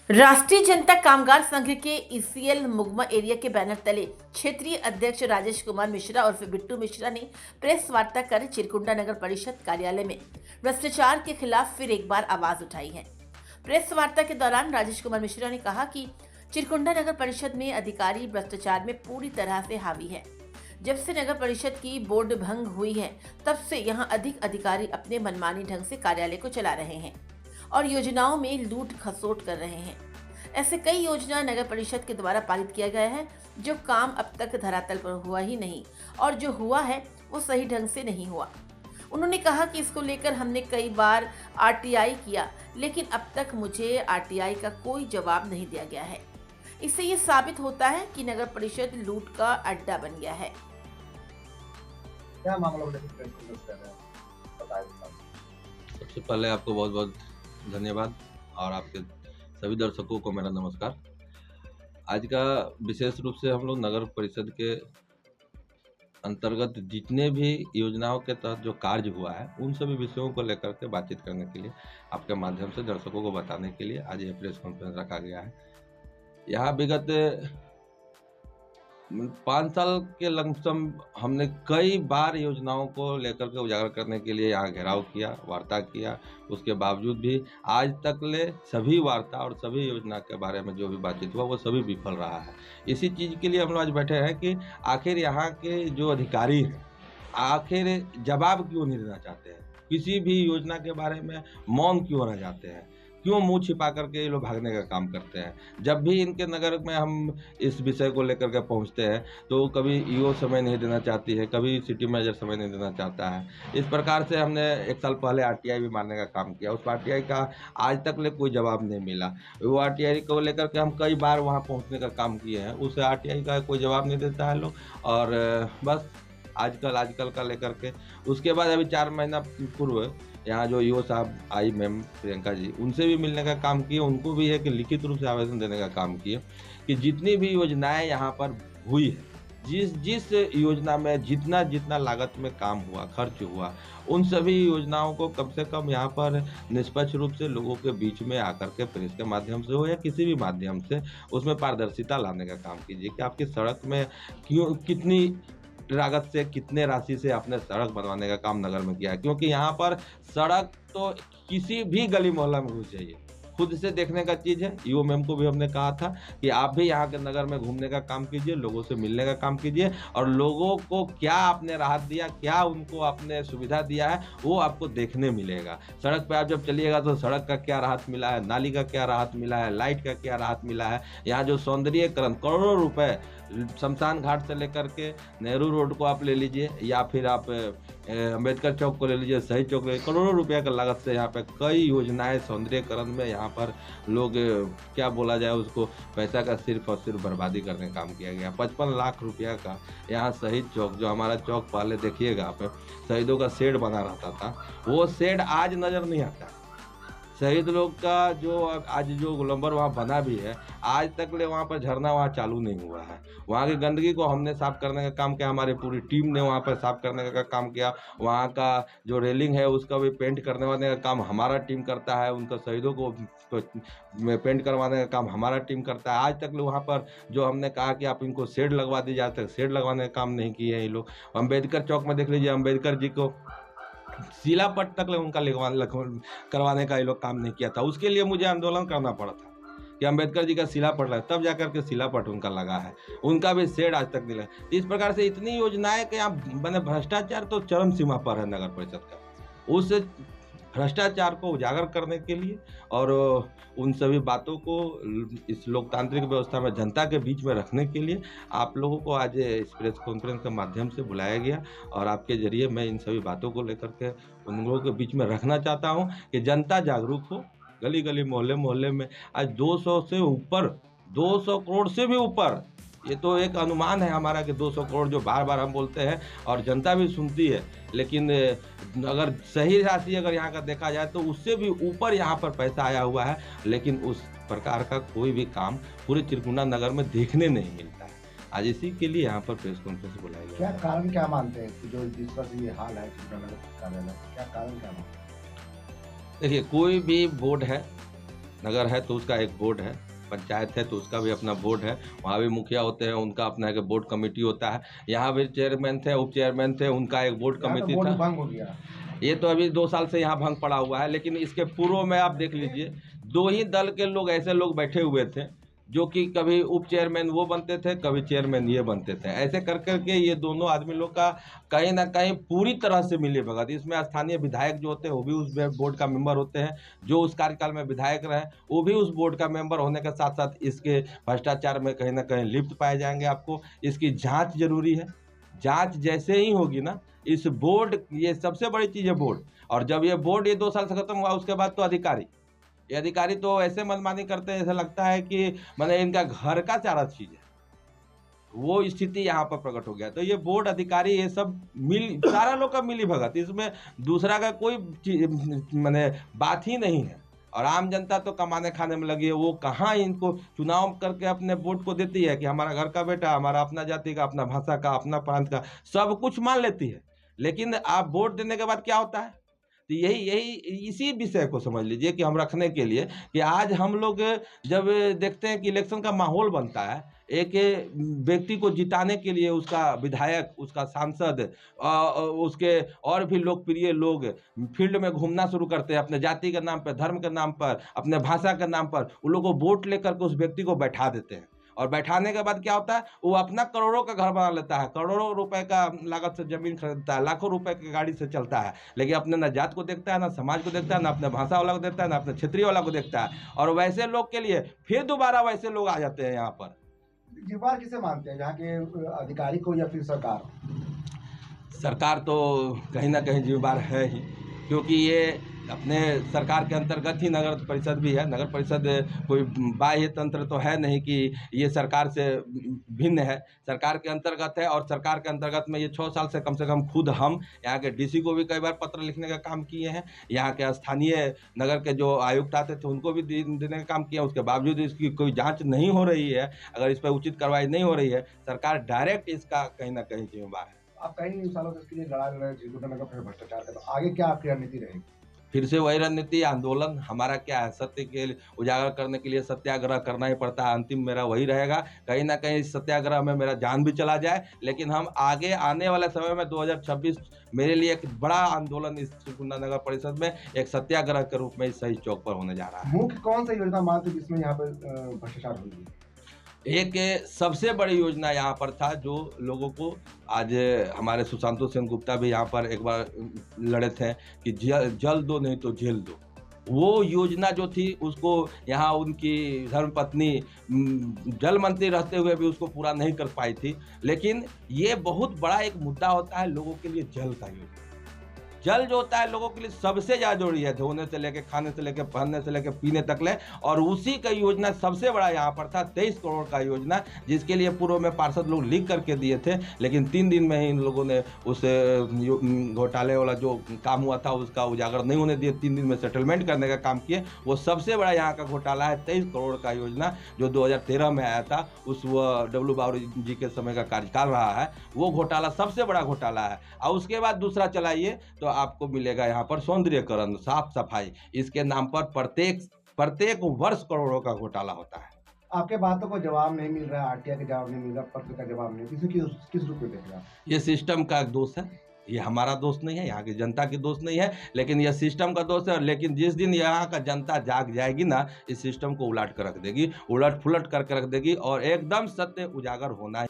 राष्ट्रीय जनता कामगार संघ के ईसीएल मुगमा एरिया के बैनर तले क्षेत्रीय अध्यक्ष राजेश कुमार मिश्रा और बिट्टू मिश्रा ने प्रेस वार्ता कर चिरकुंडा नगर परिषद कार्यालय में भ्रष्टाचार के खिलाफ फिर एक बार आवाज उठाई है। प्रेस वार्ता के दौरान राजेश कुमार मिश्रा ने कहा कि चिरकुंडा नगर परिषद में अधिकारी भ्रष्टाचार में पूरी तरह से हावी है। जब से नगर परिषद की बोर्ड भंग हुई है, तब से यहां अधिक अधिकारी अपने मनमानी ढंग से कार्यालय को चला रहे हैं और योजनाओं में लूट खसोट कर रहे हैं। ऐसे कई योजना नगर परिषद के द्वारा पारित किया गया है, जो काम अब तक धरातल पर हुआ ही नहीं और जो हुआ है वो सही ढंग से नहीं हुआ। उन्होंने कहा कि इसको लेकर हमने कई बार आरटीआई किया, लेकिन अब तक मुझे आरटीआई का कोई जवाब नहीं दिया गया है। इससे ये साबित होता है कि नगर परिषद लूट का अड्डा बन गया है। क्या मामला लेकर कर रहे हैं बताइए। सबसे पहले आपको बहुत बहुत धन्यवाद और आपके सभी दर्शकों को मेरा नमस्कार। आज का विशेष रूप से हम लोग नगर परिषद के अंतर्गत जितने भी योजनाओं के तहत जो कार्य हुआ है उन सभी विषयों को लेकर के बातचीत करने के लिए आपके माध्यम से दर्शकों को बताने के लिए आज ये प्रेस कॉन्फ्रेंस रखा गया है। यहाँ विगत 5 साल के लमसम हमने कई बार योजनाओं को लेकर के उजागर करने के लिए यहाँ घेराव किया, वार्ता किया। उसके बावजूद भी आज तक ले सभी वार्ता और सभी योजना के बारे में जो भी बातचीत हुआ वो सभी विफल रहा है। इसी चीज़ के लिए हम लोग आज बैठे हैं कि आखिर यहाँ के जो अधिकारी हैं आखिर जवाब क्यों नहीं देना चाहते हैं, किसी भी योजना के बारे में मौन क्यों रह जाते हैं, क्यों मुंह छिपा करके ये लोग भागने का काम करते हैं। जब भी इनके नगर में हम इस विषय को लेकर के पहुंचते हैं तो कभी ईओ समय नहीं देना चाहती है, कभी सिटी मैनेजर समय नहीं देना चाहता है। इस प्रकार से हमने 1 साल पहले आरटीआई भी मारने का काम किया, उस आरटीआई का आज तक ले कोई जवाब नहीं मिला। वो आरटीआई को लेकर के हम कई बार वहाँ पहुँचने का काम किए हैं, उस आरटीआई का कोई जवाब नहीं देता है लोग। और बस आजकल का लेकर के उसके बाद अभी 4 महीना पूर्व यहाँ जो ईओ साहब आई मैम प्रियंका जी, उनसे भी मिलने का काम किए। उनको भी है कि लिखित रूप से आवेदन देने का काम किए कि जितनी भी योजनाएं यहाँ पर हुई है, जिस योजना में जितना लागत में काम हुआ, खर्च हुआ, उन सभी योजनाओं को कम से कम यहाँ पर निष्पक्ष रूप से लोगों के बीच में आकर के प्रेस के माध्यम से हो या किसी भी माध्यम से उसमें पारदर्शिता लाने का काम कीजिए कि आपकी सड़क में क्यों कितनी लागत से कितने राशि से आपने सड़क बनवाने का काम नगर में किया है। क्योंकि यहाँ पर सड़क तो किसी भी गली मोहल्ला में घुस जाइए, खुद से देखने का चीज़ है। ईओ मैम को भी हमने कहा था कि आप भी यहाँ के नगर में घूमने का काम कीजिए, लोगों से मिलने का काम कीजिए और लोगों को क्या आपने राहत दिया, क्या उनको आपने सुविधा दिया है वो आपको देखने मिलेगा। सड़क पे आप जब चलिएगा तो सड़क का क्या राहत मिला है, नाली का क्या राहत मिला है, लाइट का क्या राहत मिला है। यहाँ जो सौंदर्यीकरण करोड़ों रुपए शमशान घाट से लेकर के नेहरू रोड को आप ले लीजिए या फिर आप अम्बेडकर चौक को ले लीजिए, शहीद चौक ले लीजिए, करोड़ों रुपया का लागत से यहाँ पे कई योजनाएं सौंदर्यीकरण में यहाँ पर लोग क्या बोला जाए उसको पैसा का सिर्फ और सिर्फ बर्बादी करने का काम किया गया। 55 लाख रुपया का यहाँ शहीद चौक, जो हमारा चौक पहले देखिएगा आप, शहीदों का शेड बना रहता था, वो शेड आज नज़र नहीं आता। शहीद लोग का जो आज जो गोलंबर वहाँ बना भी है, आज तक ले वहाँ पर झरना वहाँ चालू नहीं हुआ है। वहाँ की गंदगी को हमने साफ करने का काम किया, हमारी पूरी टीम ने वहाँ पर साफ करने का काम किया। वहाँ का जो रेलिंग है उसका भी पेंट करने वाले का काम हमारा टीम करता है, उनका शहीदों को पेंट करवाने का काम हमारा टीम करता है। आज तक ले वहाँ पर जो हमने कहा कि आप इनको शेड लगवा दीजिए, आज तक शेड लगवाने का काम नहीं किए हैं ये लोग। अम्बेडकर चौक में देख लीजिए, अम्बेडकर जी को शिलापट तक उनका करवाने का ये लोग काम नहीं किया था। उसके लिए मुझे आंदोलन करना पड़ा था कि अम्बेडकर जी का शिलापट लगा, तब जाकर के शिलापट उनका लगा है, उनका भी शेड आज तक नहीं लगा। इस प्रकार से इतनी योजनाएं कि यहाँ मैंने भ्रष्टाचार तो चरम सीमा पर है नगर परिषद का। उस भ्रष्टाचार को उजागर करने के लिए और उन सभी बातों को इस लोकतांत्रिक व्यवस्था में जनता के बीच में रखने के लिए आप लोगों को आज इस प्रेस कॉन्फ्रेंस के माध्यम से बुलाया गया और आपके जरिए मैं इन सभी बातों को लेकर के उन लोगों के बीच में रखना चाहता हूं कि जनता जागरूक हो। गली गली मोहल्ले मोहल्ले में आज 200 से ऊपर, 200 करोड़ से भी ऊपर, ये तो एक अनुमान है हमारा कि 200 करोड़ जो बार बार हम बोलते हैं और जनता भी सुनती है, लेकिन अगर सही राशि अगर यहाँ का देखा जाए तो उससे भी ऊपर यहाँ पर पैसा आया हुआ है, लेकिन उस प्रकार का कोई भी काम पूरे चिरकुंडा नगर में देखने नहीं मिलता है। आज इसी के लिए यहाँ पर प्रेस कॉन्फ्रेंस बुलाया गया। क्या कारण क्या मानते हैं कि जो जिस पर ये हाल है चिरकुंडा नगर कार्यालय, क्या कारण क्या मानते हैं? देखिए, कोई भी बोर्ड है नगर है तो उसका एक बोर्ड है, पंचायत है तो उसका भी अपना बोर्ड है, वहाँ भी मुखिया होते हैं, उनका अपना एक बोर्ड कमेटी होता है। यहाँ भी चेयरमैन थे, उप चेयरमैन थे, उनका एक बोर्ड यहाँ तो कमेटी बोर्ड था। भंग हो गया। ये तो अभी 2 साल से यहाँ भंग पड़ा हुआ है, लेकिन इसके पूर्व में आप देख लीजिए 2 ही दल के लोग ऐसे लोग बैठे हुए थे जो कि कभी उप चेयरमैन वो बनते थे, कभी चेयरमैन ये बनते थे। ऐसे कर करके ये दोनों आदमी लोग का कहीं ना कहीं पूरी तरह से मिलीभगत। इसमें स्थानीय विधायक जो होते हैं वो भी उस बोर्ड का मेंबर होते हैं, जो उस कार्यकाल में विधायक रहे वो भी उस बोर्ड का मेंबर होने के साथ साथ इसके भ्रष्टाचार में कहीं ना कहीं लिप्त पाए जाएंगे। आपको इसकी जाँच जरूरी है। जांच जैसे ही होगी ना, इस बोर्ड, ये सबसे बड़ी चीज़ है बोर्ड, और जब ये बोर्ड ये 2 साल से खत्म हुआ उसके बाद तो ये अधिकारी तो ऐसे मनमानी करते हैं, ऐसा लगता है कि मैंने इनका घर का सारा चीज़ है, वो स्थिति यहाँ पर प्रकट हो गया। तो ये बोर्ड अधिकारी ये सब सारा लोग का मिली भगत, इसमें दूसरा का कोई मैंने बात ही नहीं है। और आम जनता तो कमाने खाने में लगी है, वो कहाँ इनको चुनाव करके अपने वोट को देती है कि हमारा घर का बेटा, हमारा अपना जाति का, अपना भाषा का, अपना प्रांत का, सब कुछ मान लेती है। लेकिन आप वोट देने के बाद क्या होता है? तो यही इसी विषय को समझ लीजिए कि हम रखने के लिए कि आज हम लोग जब देखते हैं कि इलेक्शन का माहौल बनता है, एक व्यक्ति को जिताने के लिए उसका विधायक, उसका सांसद, उसके और भी लोकप्रिय लोग फील्ड में घूमना शुरू करते हैं अपने जाति के नाम पर, धर्म के नाम पर, अपने भाषा के नाम पर। उन लोगों को वोट लेकर के उस व्यक्ति को बैठा देते हैं, और बैठाने के बाद क्या होता है, वो अपना करोड़ों का घर बना लेता है, करोड़ों रुपए का लागत से जमीन खरीदता है, लाखों रुपए की गाड़ी से चलता है, लेकिन अपने न जात को देखता है, ना समाज को देखता है, ना अपने भाषा वाला को देखता है, ना अपने क्षेत्रीय वाला को देखता है। और वैसे लोग के लिए फिर दोबारा वैसे लोग आ जाते हैं यहाँ पर। जिम्मेवार किसे मानते हैं, यहाँ के अधिकारी को या फिर सरकार? सरकार तो कहीं ना कहीं जिम्मेदार है ही, क्योंकि ये अपने सरकार के अंतर्गत ही नगर परिषद भी है। नगर परिषद कोई बाह्य तंत्र तो है नहीं कि ये सरकार से भिन्न है, सरकार के अंतर्गत है। और सरकार के अंतर्गत में ये 6 साल से कम खुद हम यहाँ के डीसी को भी कई बार पत्र लिखने का काम किए हैं, यहाँ के स्थानीय नगर के जो आयुक्त आते थे उनको भी देने का काम किया। उसके बावजूद इसकी कोई जाँच नहीं हो रही है, अगर इस पर उचित कार्रवाई नहीं हो रही है, सरकार डायरेक्ट इसका कहीं ना कहीं जिम्मेदार है। आप कई सालों से इसके लिए लड़ा रहे हैं चिरकुटा नगर पर भ्रष्टाचार का, तो आगे क्या आपकी रणनीति रहेगी? फिर से वही रणनीति, आंदोलन। हमारा क्या है, सत्य के उजागर करने के लिए सत्याग्रह करना ही पड़ता है। अंतिम मेरा वही रहेगा। कहीं ना कहीं इस सत्याग्रह में मेरा जान भी चला जाए, लेकिन हम आगे आने वाले समय में 2026 मेरे लिए एक बड़ा आंदोलन इस चिरकुंडा नगर परिषद में एक सत्याग्रह के रूप में इस शहीद चौक पर होने जा रहा है। मुख्य कौन सा योजना मानते जिसमें यहाँ पर भ्रष्टाचार हुई? एक सबसे बड़ी योजना यहाँ पर था, जो लोगों को आज हमारे सुशांतु सेन गुप्ता भी यहाँ पर एक बार लड़े थे कि जल दो नहीं तो जेल दो। वो योजना जो थी उसको यहाँ उनकी धर्मपत्नी जल मंत्री रहते हुए भी उसको पूरा नहीं कर पाई थी। लेकिन ये बहुत बड़ा एक मुद्दा होता है लोगों के लिए, जल का योजना। जल जो होता है लोगों के लिए सबसे ज़्यादा जरूरी है, धोने से लेकर, खाने से लेकर, पहनने से लेकर, पीने तक ले। और उसी का योजना सबसे बड़ा यहाँ पर था, 23 करोड़ का योजना, जिसके लिए पूर्व में पार्षद लोग लिख करके दिए थे, लेकिन 3 दिन में ही इन लोगों ने उस घोटाले वाला जो काम हुआ था उसका उजागर नहीं होने दिए, 3 दिन में सेटलमेंट करने का काम किए। वो सबसे बड़ा यहाँ का घोटाला है 23 करोड़ का योजना, जो 2013 में आया था, उस डब्लू बावरी जी के समय का कार्यकाल रहा है। वो घोटाला सबसे बड़ा घोटाला है। और उसके बाद दूसरा चलाइए तो आपको मिलेगा यहाँ पर सौंदर्यकरण, साफ सफाई, इसके नाम पर प्रत्येक वर्ष करोड़ों का घोटाला होता है। आपके बातों को जवाब नहीं मिल रहा, आरटीआई का जवाब नहीं मिल रहा, पत्र का जवाब नहीं, किस रूप में देख रहे हैं? ये सिस्टम का दोष है, ये हमारा दोष नहीं है, यहाँ की जनता की दोष नहीं है, लेकिन यह सिस्टम का दोष है। लेकिन जिस दिन यहाँ का जनता जाग जाएगी ना, इस सिस्टम को उलट कर रख देगी, उलट पुलट करके रख देगी, और एकदम सत्य उजागर होना है।